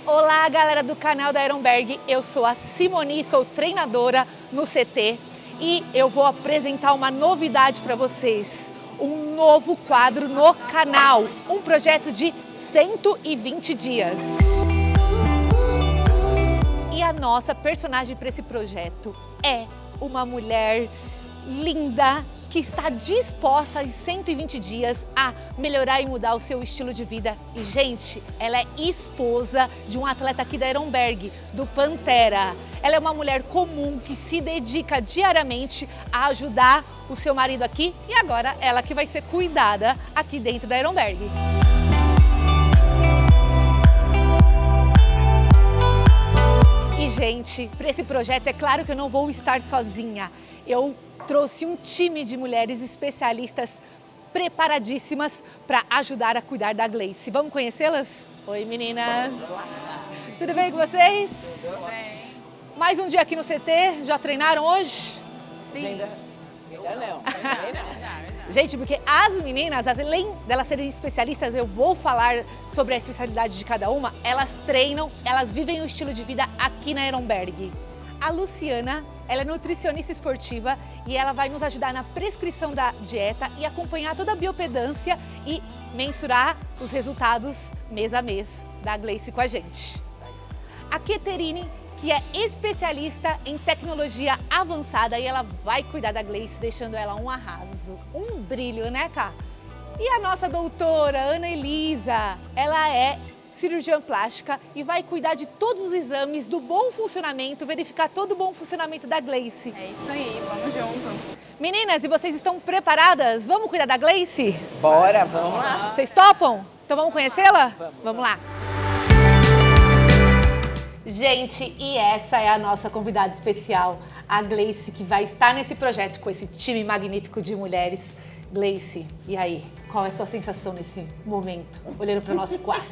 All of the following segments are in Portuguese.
Olá, galera do canal da Ironberg, eu sou a Simoni, sou treinadora no CT e eu vou apresentar uma novidade para vocês, um novo quadro no canal, um projeto de 120 dias. E a nossa personagem para esse projeto é uma mulher linda que está disposta em 120 dias a melhorar e mudar o seu estilo de vida. E, gente, ela é esposa de um atleta aqui da Ironberg, do Pantera. Ela é uma mulher comum que se dedica diariamente a ajudar o seu marido aqui e agora ela que vai ser cuidada aqui dentro da Ironberg. E, gente, para esse projeto é claro que eu não vou estar sozinha. Eu trouxe um time de mulheres especialistas preparadíssimas para ajudar a cuidar da Gleice. Vamos conhecê-las? Oi, meninas! Tudo bem com vocês? Tudo bem. Mais um dia aqui no CT, já treinaram hoje? Sim. Eu não. Gente, porque as meninas, além delas serem especialistas, eu vou falar sobre a especialidade de cada uma, elas treinam, elas vivem o estilo de vida aqui na Ironberg. A Luciana, ela é nutricionista esportiva e ela vai nos ajudar na prescrição da dieta e acompanhar toda a biopedância e mensurar os resultados mês a mês da Gleice com a gente. A Keterine, que é especialista em tecnologia avançada e ela vai cuidar da Gleice, deixando ela um arraso, um brilho, né, Cá? E a nossa doutora, Ana Elisa, ela é cirurgiã plástica e vai cuidar de todos os exames, do bom funcionamento, verificar todo o bom funcionamento da Gleice. É isso aí, vamos junto. Meninas, e vocês estão preparadas? Vamos cuidar da Gleice? Bora, vamos lá. Vocês topam? Então vamos conhecê-la? Vamos lá. Gente, e essa é a nossa convidada especial, a Gleice, que vai estar nesse projeto com esse time magnífico de mulheres. Gleice, e aí? Qual é a sua sensação nesse momento, olhando para o nosso quadro?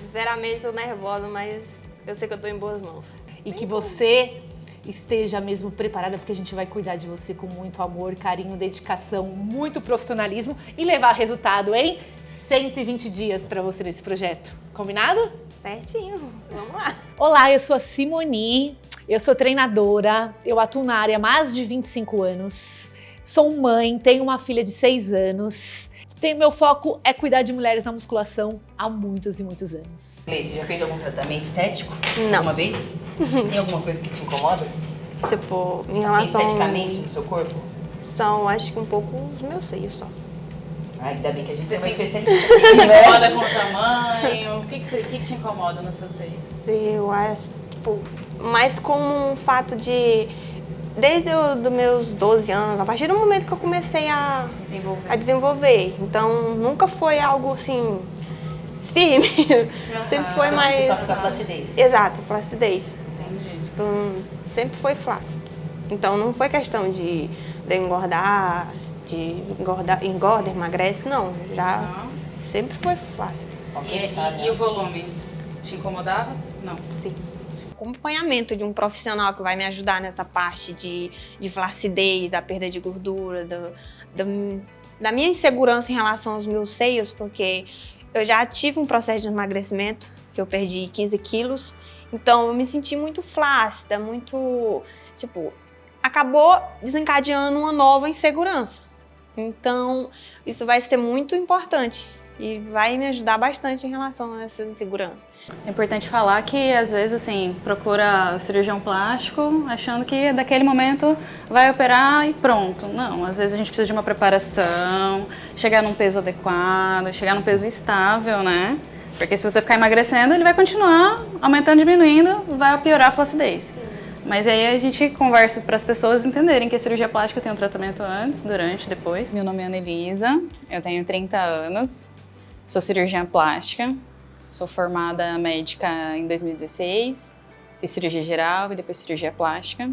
Sinceramente, estou nervosa, mas eu sei que eu estou em boas mãos. E que você esteja mesmo preparada, porque a gente vai cuidar de você com muito amor, carinho, dedicação, muito profissionalismo e levar resultado em 120 dias para você nesse projeto. Combinado? Certinho, vamos lá. Olá, eu sou a Simoni, eu sou treinadora, eu atuo na área há mais de 25 anos. Sou mãe, tenho uma filha de 6 anos. Meu foco é cuidar de mulheres na musculação há muitos e muitos anos. Gleice, já fez algum tratamento estético? Não. Alguma vez? Tem alguma coisa que te incomoda? Tipo, em Assim, relação... esteticamente no seu corpo? São, acho que um pouco os meus seios só. Ai, ainda bem que a gente Você é uma se especialista. incomoda com o tamanho? O que te incomoda nos seus seios? Eu acho, tipo, mais como um fato de... Desde os meus 12 anos, a partir do momento que eu comecei a desenvolver. Então, nunca foi algo assim, firme. Sempre foi mais... Você sofre da flacidez. Exato, flacidez. Entendi. Tipo, sempre foi flácido. Então, não foi questão de engordar, engorda, emagrece, não. Já sempre foi flácido. E o volume? Te incomodava? Não. Sim. Acompanhamento de um profissional que vai me ajudar nessa parte de flacidez, da perda de gordura, da minha insegurança em relação aos meus seios, porque eu já tive um processo de emagrecimento, que eu perdi 15 quilos, então eu me senti muito flácida, muito, tipo, acabou desencadeando uma nova insegurança. Então, isso vai ser muito importante. E vai me ajudar bastante em relação a essa insegurança. É importante falar que, às vezes, assim, procura o cirurgião plástico achando que daquele momento vai operar e pronto. Não, às vezes a gente precisa de uma preparação, chegar num peso adequado, chegar num peso estável, né? Porque se você ficar emagrecendo, ele vai continuar aumentando, diminuindo, vai piorar a flacidez. Mas aí a gente conversa para as pessoas entenderem que a cirurgia plástica tem um tratamento antes, durante, depois. Meu nome é Ana Elisa, eu tenho 30 anos. Sou cirurgiã plástica, sou formada médica em 2016, fiz cirurgia geral e depois cirurgia plástica.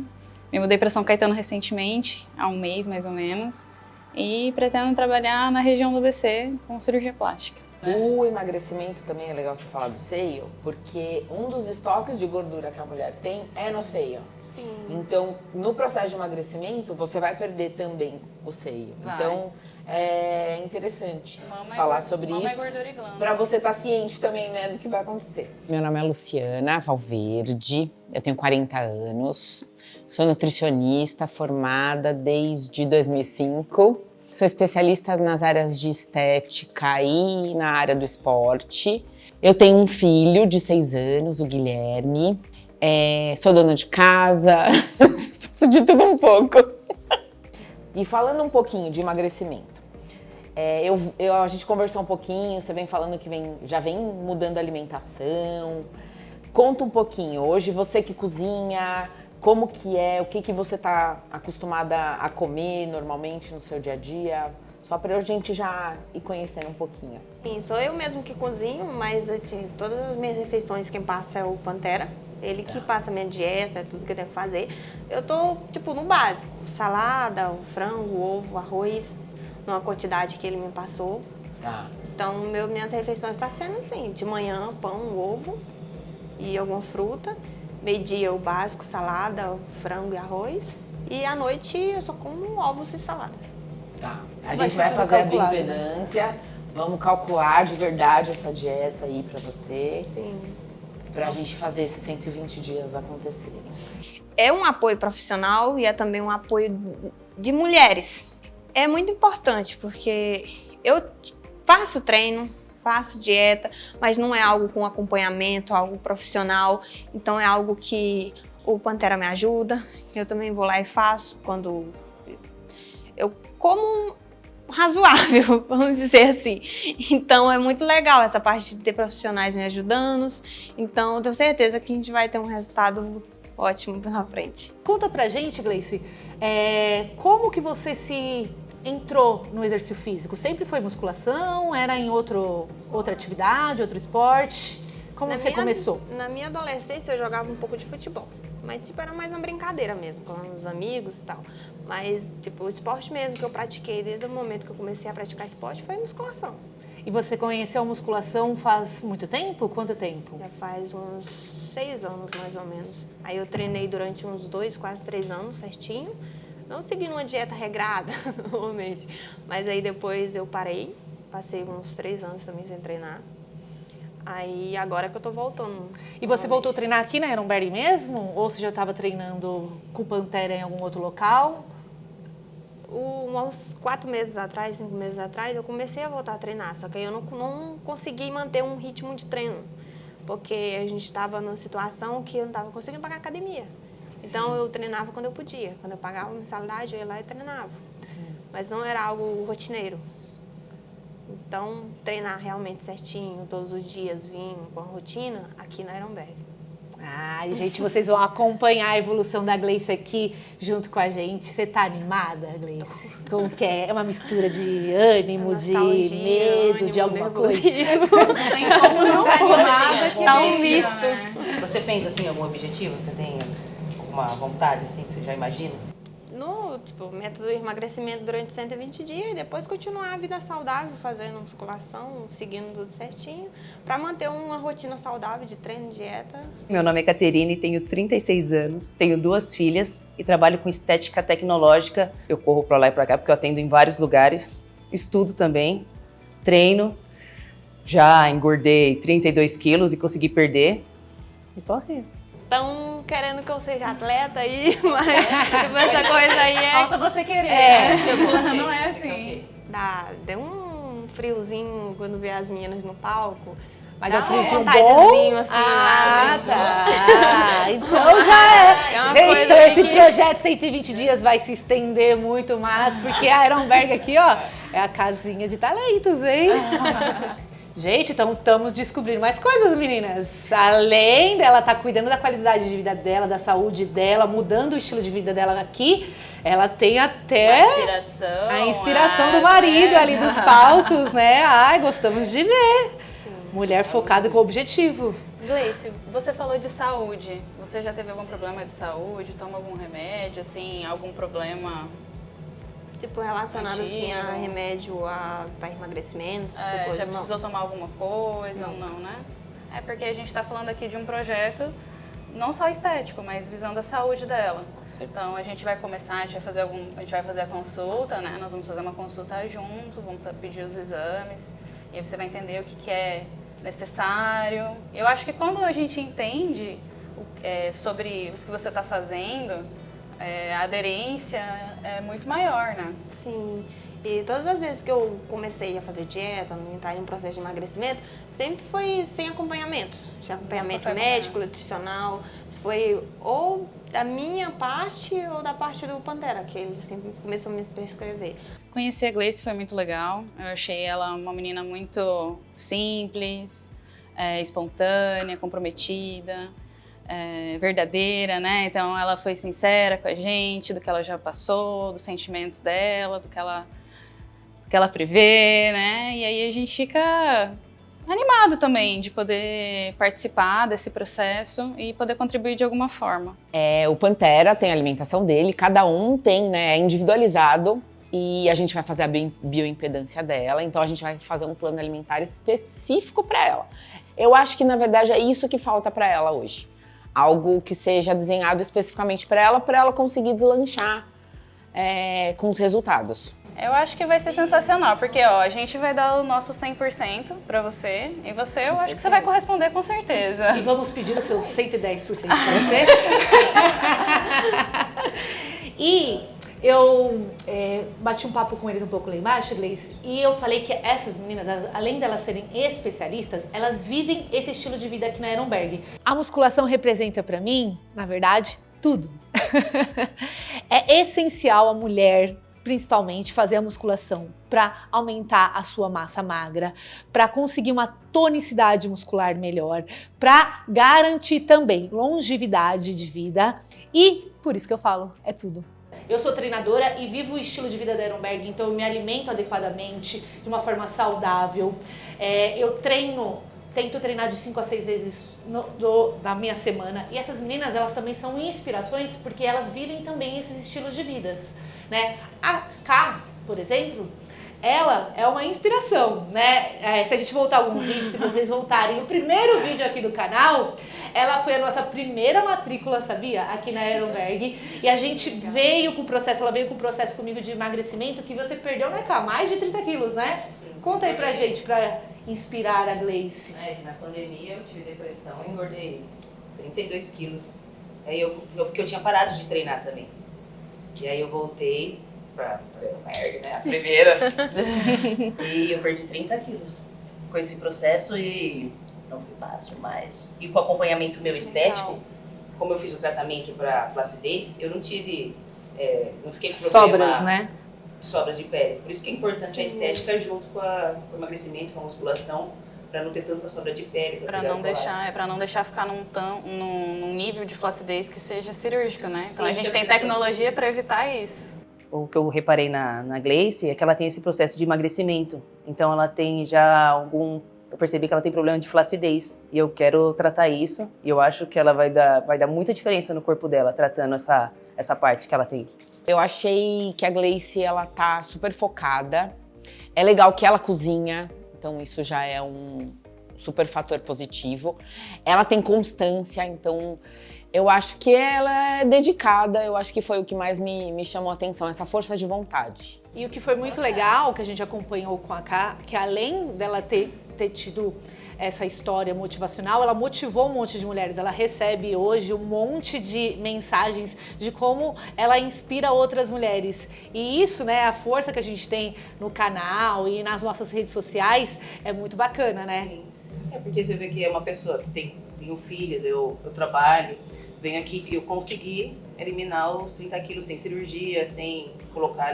Me mudei para São Caetano recentemente, há um mês mais ou menos, e pretendo trabalhar na região do ABC com cirurgia plástica. O emagrecimento também é legal você falar do seio, porque um dos estoques de gordura que a mulher tem é no seio. Sim. Então, no processo de emagrecimento, você vai perder também o seio. Vai. Então, é interessante Mama falar sobre mama é isso. gordura e glândula. Pra você estar ciente também, né, do que vai acontecer. Meu nome é Luciana Valverde, eu tenho 40 anos, sou nutricionista formada desde 2005. Sou especialista nas áreas de estética e na área do esporte. Eu tenho um filho de 6 anos, o Guilherme. Sou dona de casa, faço de tudo um pouco. E falando um pouquinho de emagrecimento, a gente conversou um pouquinho, você vem falando que já vem mudando a alimentação. Conta um pouquinho, hoje você que cozinha, como que é, o que você tá acostumada a comer normalmente no seu dia a dia? Só pra gente já ir conhecendo um pouquinho. Sim, sou eu mesmo que cozinho, mas todas as minhas refeições quem passa é o Pantera. Ele que passa a minha dieta, tudo que eu tenho que fazer. Eu tô, tipo, no básico. Salada, o frango, o ovo, arroz, numa quantidade que ele me passou. Tá. Então, minhas refeições estão sendo assim, de manhã, pão, ovo e alguma fruta. Meio-dia, o básico, salada, frango e arroz. E à noite, eu só como ovos e saladas. Tá. Isso A vai gente ser vai tudo fazer a calculado, né? bioimpedância, vamos calcular de verdade essa dieta aí pra você, Sim. pra gente fazer esses 120 dias acontecerem. É um apoio profissional e é também um apoio de mulheres. É muito importante, porque eu faço treino, faço dieta, mas não é algo com acompanhamento, algo profissional. Então é algo que o Pantera me ajuda, eu também vou lá e faço quando eu como razoável, vamos dizer assim. Então é muito legal essa parte de ter profissionais me ajudando. Então eu tenho certeza que a gente vai ter um resultado ótimo pela frente. Conta pra gente, Gleice, como que você se entrou no exercício físico? Sempre foi musculação? Era em outra atividade, outro esporte? Como você começou? Na minha adolescência eu jogava um pouco de futebol. Mas, tipo, era mais uma brincadeira mesmo, com os amigos e tal. Mas, tipo, o esporte mesmo que eu pratiquei desde o momento que eu comecei a praticar esporte foi musculação. E você conheceu a musculação faz muito tempo? Quanto tempo? Já faz uns 6 anos, mais ou menos. Aí eu treinei durante uns 2, quase 3 anos, certinho. Não seguindo uma dieta regrada, normalmente. Mas aí depois eu parei. Passei uns 3 anos também sem treinar. Aí agora que eu tô voltando. E você voltou a treinar aqui na Ironberry mesmo? Ou você já estava treinando com o Pantera em algum outro local? Uns 4 meses atrás, 5 meses atrás, eu comecei a voltar a treinar. Só que aí eu não consegui manter um ritmo de treino. Porque a gente estava numa situação que eu não estava conseguindo pagar academia. Então eu treinava quando eu podia. Quando eu pagava mensalidade, eu ia lá e treinava. Sim. Mas não era algo rotineiro. Então, treinar realmente certinho, todos os dias, vir com a rotina, aqui na Ironberg. Ai, gente, vocês vão acompanhar a evolução da Gleice aqui junto com a gente. Você tá animada, Gleice? Como que é? É uma mistura de ânimo, de Nostalgia, medo, de ânimo, alguma coisa? nervosismo. Não tem como não ficar animada que Tá um deixa, misto. né? Você pensa assim, em algum objetivo? Você tem alguma vontade assim que você já imagina? No método de emagrecimento durante 120 dias e depois continuar a vida saudável, fazendo musculação, seguindo tudo certinho, para manter uma rotina saudável de treino, dieta. Meu nome é Caterine, tenho 36 anos, tenho 2 filhas e trabalho com estética tecnológica. Eu corro para lá e para cá porque eu atendo em vários lugares, estudo também, treino. Já engordei 32 quilos e consegui perder. Estou aqui. Estão querendo que eu seja atleta aí, mas essa coisa aí Falta você querer, É, né? Não é assim. deu um friozinho quando vê as meninas no palco. Mas Dá é uma friozinho vontadezinho, bom? assim, Ah, lá, tá. Então já é. É uma Gente, coisa então aí esse que- projeto 120 dias vai se estender muito mais, porque a Ironberg aqui, ó, é a casinha de talentos, hein? Gente, então estamos descobrindo mais coisas, meninas. Além dela estar cuidando da qualidade de vida dela, da saúde dela, mudando o estilo de vida dela aqui, ela tem até a inspiração do marido ali dos palcos, né? Ai, gostamos de ver. Mulher focada com objetivo. Gleice, você falou de saúde. Você já teve algum problema de saúde? Toma algum remédio, assim, algum problema? Tipo, relacionado assim a Antigo. remédio para emagrecimento, É, coisa, já não. precisou tomar alguma coisa? Não. Não, né? É porque a gente está falando aqui de um projeto não só estético, mas visando a saúde dela. Então a gente vai começar, a gente vai fazer a consulta, né? Nós vamos fazer uma consulta junto, vamos pedir os exames, e aí você vai entender o que é necessário. Eu acho que quando a gente entende sobre o que você está fazendo, a aderência é muito maior, né? Sim. E todas as vezes que eu comecei a fazer dieta, entrar em um processo de emagrecimento, sempre foi sem acompanhamento. Sem acompanhamento médico, nutricional. Foi ou da minha parte ou da parte do Pantera, que ele sempre começou a me prescrever. Conhecer a Gleice foi muito legal. Eu achei ela uma menina muito simples, espontânea, comprometida, verdadeira, né? Então ela foi sincera com a gente, do que ela já passou, dos sentimentos dela, do que ela prevê, né? E aí a gente fica animado também de poder participar desse processo e poder contribuir de alguma forma. O Pantera tem a alimentação dele, cada um tem, né, é individualizado, e a gente vai fazer a bioimpedância dela, então a gente vai fazer um plano alimentar específico para ela. Eu acho que, na verdade, é isso que falta para ela hoje. Algo que seja desenhado especificamente para ela conseguir deslanchar com os resultados. Eu acho que vai ser sensacional, porque a gente vai dar o nosso 100% para você, e você, eu acho que você vai corresponder com certeza. E vamos pedir o seu 110% para você. E eu bati um papo com eles um pouco lá embaixo, Gleice, e eu falei que essas meninas, além delas serem especialistas, elas vivem esse estilo de vida aqui na Ehrenberg. A musculação representa para mim, na verdade, tudo. É essencial a mulher, principalmente, fazer a musculação para aumentar a sua massa magra, para conseguir uma tonicidade muscular melhor, para garantir também longevidade de vida, e por isso que eu falo, é tudo. Eu sou treinadora e vivo o estilo de vida da Ehrenberg, então eu me alimento adequadamente, de uma forma saudável. Eu tento treinar de 5 a 6 vezes na minha semana. E essas meninas, elas também são inspirações porque elas vivem também esses estilos de vidas, né? A Ká, por exemplo, ela é uma inspiração, né? Se a gente voltar algum vídeo, se vocês voltarem, o primeiro vídeo aqui do canal, ela foi a nossa primeira matrícula, sabia? Aqui na Ehrenberg. E a gente veio com o processo, ela veio com o processo comigo de emagrecimento, que você perdeu, né, Ká? Mais de 30 quilos, né? Conta aí pra gente, pra inspirar a Gleice. Na pandemia eu tive depressão e engordei 32 quilos. Porque eu tinha parado de treinar também. E aí eu voltei pra Ehrenberg, né? A primeira. E eu perdi 30 quilos com esse processo e não foi fácil mais. E com o acompanhamento meu estético, como eu fiz o tratamento pra flacidez, eu não tive, não fiquei com problema. Sobras, né? Sobras de pele. Por isso que é importante a estética junto com o emagrecimento, com a musculação, para não ter tanta sobra de pele. Para não deixar ficar num nível de flacidez que seja cirúrgico, né? Então a gente tem tecnologia para evitar isso. O que eu reparei na Gleice é que ela tem esse processo de emagrecimento. Então ela tem já eu percebi que ela tem problema de flacidez e eu quero tratar isso, e eu acho que ela vai dar muita diferença no corpo dela, tratando essa parte que ela tem. Eu achei que a Gleice, ela tá super focada. É legal que ela cozinha, então isso já é um super fator positivo. Ela tem constância, então eu acho que ela é dedicada. Eu acho que foi o que mais me chamou a atenção, essa força de vontade. E o que foi muito legal, que a gente acompanhou com a Ká, que além dela ter tido essa história motivacional, ela motivou um monte de mulheres. Ela recebe hoje um monte de mensagens de como ela inspira outras mulheres. E isso, né, a força que a gente tem no canal e nas nossas redes sociais é muito bacana, né? Sim. Porque você vê que é uma pessoa que tenho filhas, eu trabalho, venho aqui que eu consegui eliminar os 30 quilos sem cirurgia, sem colocar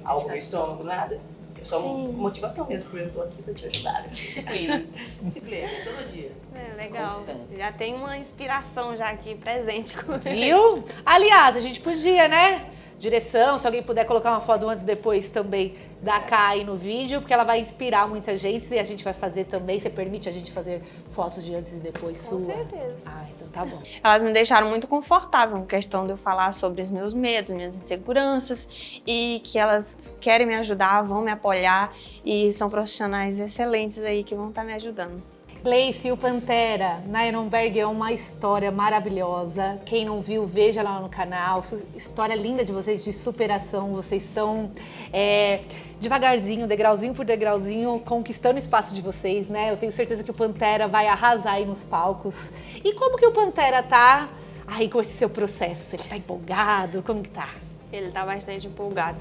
algo no estômago, nada. É só motivação mesmo, porque eu estou aqui para te ajudar. Disciplina. Disciplina, todo dia. Legal. Constância. Já tem uma inspiração já aqui presente comigo. Viu? Aliás, a gente podia, né? Direção, se alguém puder colocar uma foto antes e depois também da Ká aí no vídeo, porque ela vai inspirar muita gente e a gente vai fazer também. Você permite a gente fazer fotos de antes e depois sua? Com certeza. Ah, então tá bom. Elas me deixaram muito confortável com questão de eu falar sobre os meus medos, minhas inseguranças, e que elas querem me ajudar, vão me apoiar, e são profissionais excelentes aí que vão estar me ajudando. Gleice, o Pantera na Ironberg é uma história maravilhosa. Quem não viu, veja lá no canal. História linda de vocês, de superação. Vocês estão devagarzinho, degrauzinho por degrauzinho, conquistando o espaço de vocês, né? Eu tenho certeza que o Pantera vai arrasar aí nos palcos. E como que o Pantera tá aí com esse seu processo? Ele tá empolgado? Como que tá? Ele tá bastante empolgado,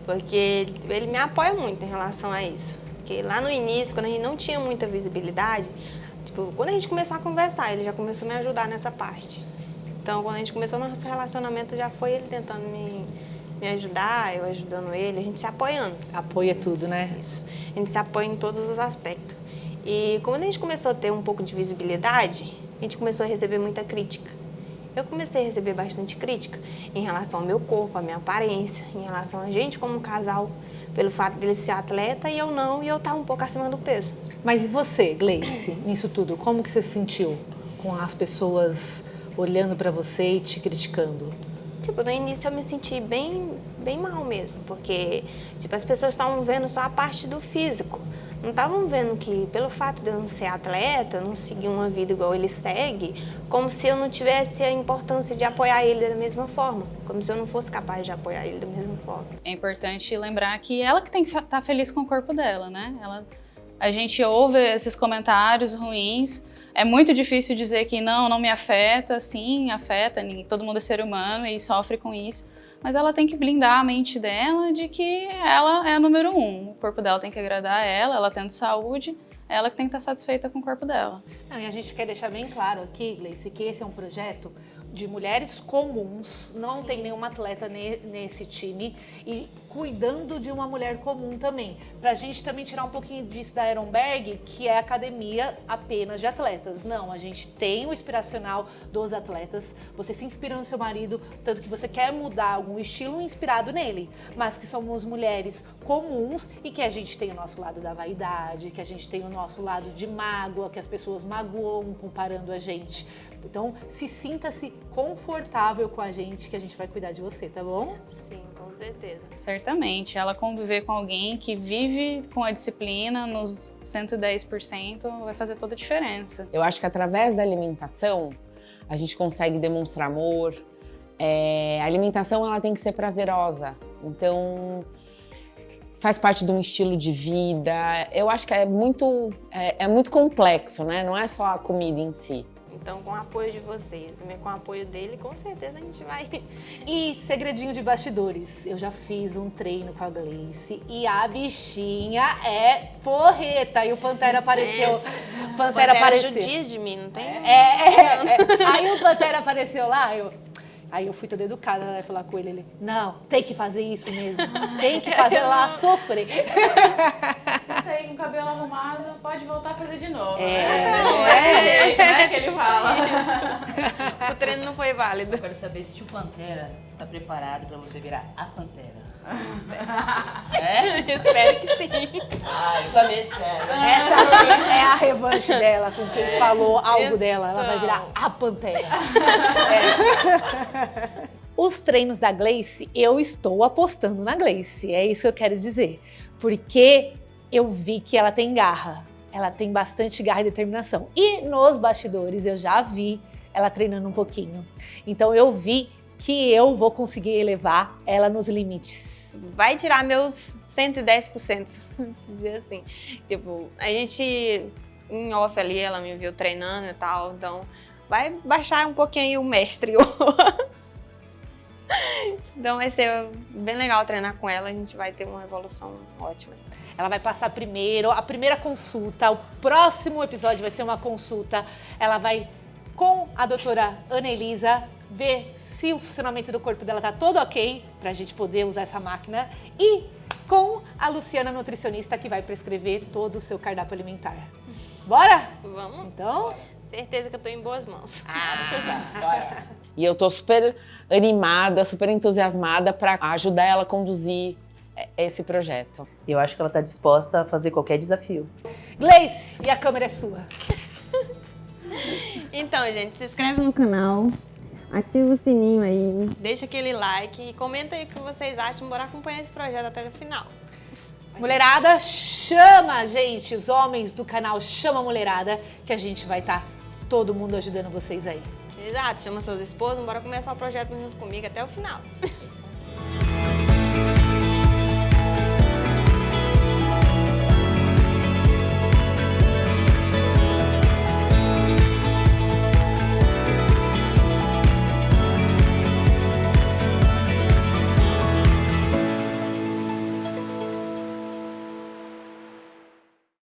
porque ele me apoia muito em relação a isso. Porque lá no início, quando a gente não tinha muita visibilidade, tipo, quando a gente começou a conversar, ele já começou a me ajudar nessa parte. Então, quando a gente começou nosso relacionamento, já foi ele tentando me ajudar, eu ajudando ele, a gente se apoiando. Apoia tudo, né? Isso. A gente se apoia em todos os aspectos. E quando a gente começou a ter um pouco de visibilidade, a gente começou a receber muita crítica. Eu comecei a receber bastante crítica em relação ao meu corpo, à minha aparência, em relação a gente como casal, pelo fato dele ser atleta e eu não, e eu estar um pouco acima do peso. Mas e você, Gleice, nisso tudo? Como que você se sentiu com as pessoas olhando pra você e te criticando? Tipo, no início eu me senti bem mal mesmo, porque tipo, as pessoas estavam vendo só a parte do físico. Não estavam vendo que, pelo fato de eu não ser atleta, não seguir uma vida igual ele segue, como se eu não tivesse a importância de apoiar ele da mesma forma, como se eu não fosse capaz de apoiar ele da mesma forma. É importante lembrar que ela que tem que estar feliz com o corpo dela, né? A gente ouve esses comentários ruins, é muito difícil dizer que não me afeta, sim, afeta, todo mundo é ser humano e sofre com isso. Mas ela tem que blindar a mente dela de que ela é a número 1. O corpo dela tem que agradar ela tendo saúde, ela que tem que estar satisfeita com o corpo dela. Não, e a gente quer deixar bem claro aqui, Gleice, que esse é um projeto de mulheres comuns, não tem nenhuma atleta nesse time, e cuidando de uma mulher comum também. Pra gente também tirar um pouquinho disso da Ironberg, que é academia apenas de atletas. Não, a gente tem o inspiracional dos atletas, você se inspira no seu marido, tanto que você quer mudar algum estilo inspirado nele, mas que somos mulheres comuns e que a gente tem o nosso lado da vaidade, que a gente tem o nosso lado de mágoa, que as pessoas magoam comparando a gente. Então, sinta-se confortável com a gente, que a gente vai cuidar de você, tá bom? Sim, com certeza. Certamente, ela conviver com alguém que vive com a disciplina nos 110% vai fazer toda a diferença. Eu acho que através da alimentação, a gente consegue demonstrar amor. A alimentação, ela tem que ser prazerosa. Então, faz parte de um estilo de vida. Eu acho que é muito complexo, né? Não é só a comida em si. Então, com o apoio de vocês, também com o apoio dele, com certeza a gente vai. E segredinho de bastidores, eu já fiz um treino com a Gleice e a bichinha é porreta. E o Pantera apareceu. Pantera apareceu. judia de mim, não tem? Aí o Pantera apareceu lá, aí eu fui toda educada, né, falar com ele. Ele, não, tem que fazer isso mesmo. Tem que fazer lá sofrer. Se sair com o cabelo arrumado, pode voltar a fazer de novo. né, que ele fala. O treino não foi válido. Eu quero saber se o Pantera tá preparado pra você virar a Pantera. Espero que sim. Eu também espero. Essa é a revanche dela com quem falou algo dela. Ela vai virar a Pantera. Os treinos da Gleice, eu estou apostando na Gleice. É isso que eu quero dizer. Porque eu vi que ela tem garra. Ela tem bastante garra e determinação. E nos bastidores eu já vi ela treinando um pouquinho. Então eu vi que eu vou conseguir elevar ela nos limites. Vai tirar meus 110%, se dizer assim. Tipo, a gente, em off ali, ela me viu treinando e tal, então vai baixar um pouquinho aí o mestre. Então vai ser bem legal treinar com ela, a gente vai ter uma evolução ótima. Ela vai passar primeiro, a primeira consulta, o próximo episódio vai ser uma consulta. Ela vai com a doutora Ana Elisa ver se o funcionamento do corpo dela tá todo ok, pra gente poder usar essa máquina. E com a Luciana, nutricionista, que vai prescrever todo o seu cardápio alimentar. Bora? Vamos? Então... Certeza que eu tô em boas mãos. Bora. E eu tô super animada, super entusiasmada para ajudar ela a conduzir esse projeto. Eu acho que ela está disposta a fazer qualquer desafio. Gleice, e a câmera é sua. Então, gente, se inscreve no canal, ativa o sininho aí, deixa aquele like e comenta aí o que vocês acham, bora acompanhar esse projeto até o final. Mulherada, chama, gente, os homens do canal Chama a Mulherada, que a gente vai estar todo mundo ajudando vocês aí. Exato, chama suas esposas, bora começar o projeto junto comigo até o final.